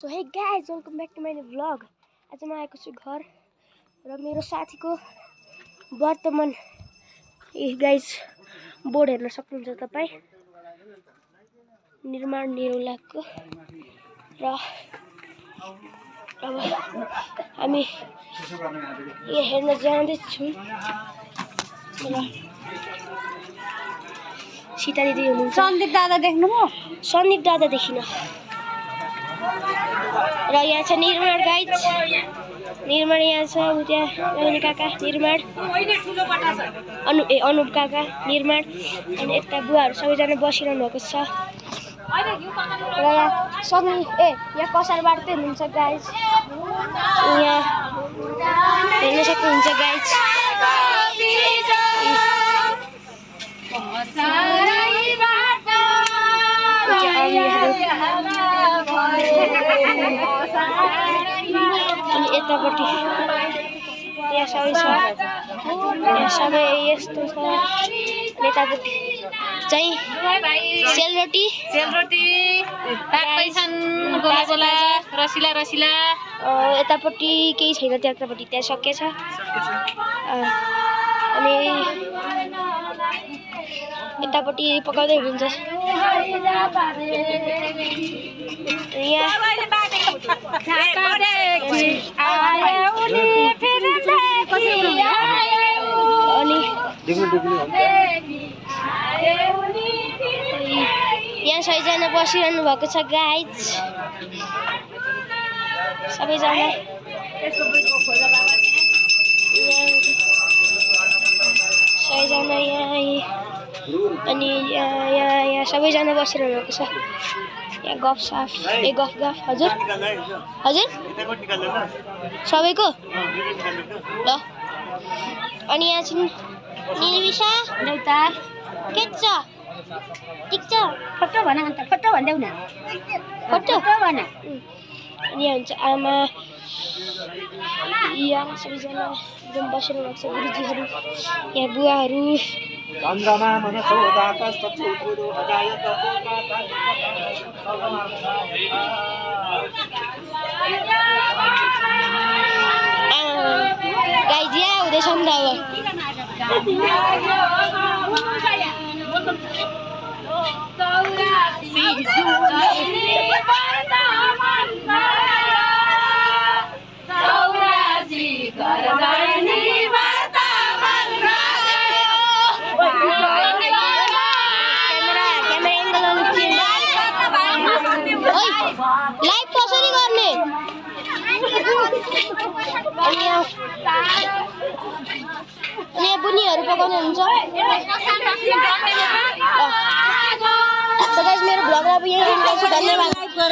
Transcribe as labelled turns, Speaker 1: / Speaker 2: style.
Speaker 1: So hey guys welcome back to my vlog. आज म आएको छु घर र मेरो साथीको वर्तमान गाइज बोर्ड हेर्न सक्नुहुन्छ तपाईँ, निर्माण निरौलाको। र अब हामी यहाँ हेर्न जाँदैछौँ र सीता दिदी हुनुहुन्छ।
Speaker 2: सन्दीप दादा देख्नु म?
Speaker 1: सन्दीप दादा देखिन। र यहाँ छ निर्माण गाइज, निर्माण यहाँ छ, उता काका निर्माण, अनुप काका निर्माण, अनि यता बुवाहरू सबैजना बसिरहनु भएको छ। र यहाँ सनी यहाँ कसारबाट चाहिँ हुनुहुन्छ गाइज, यहाँ हेर्न सक्नुहुन्छ गाइज। अनि यतापट्टि यहाँ सबै छ, यहाँ सबै यस्तो छ। यतापट्टि चाहिँ सेलरोटी
Speaker 2: रसिला रसिला।
Speaker 1: यतापट्टि केही छैन, त्यतापट्टि त्यहाँ सकेछ। अनि यतापट्टि पकाउँदै हुनुहुन्छ। यहाँ सबैजना बसिरहनु भएको छ गाइज, सबैजना सबैजना यहाँ। अनि यहाँ सबैजना बसिरहनु भएको छ। यहाँ गफसाफ गफ हजुर हजुर सबैको ल। अनि यहाँ छिन् निविसा देउता, के छ ठिक छ?
Speaker 2: फोटो भन अन्त, फोटो भन्देऊ न,
Speaker 1: फोटो
Speaker 2: भन।
Speaker 1: अनि यहाँ हुन्छ आमा, यहाँ सबैजना एकदम बसिरहनु भएको छ। गुरुजीहरू, यहाँ बुवाहरू, गाइज यहाँ हुँदैछ नि लाइभ कसरी गर्ने? अनि यहाँ बुनीहरू पकाउनु हुन्छ। मेरो भ्लग अब यही धन्यवाद।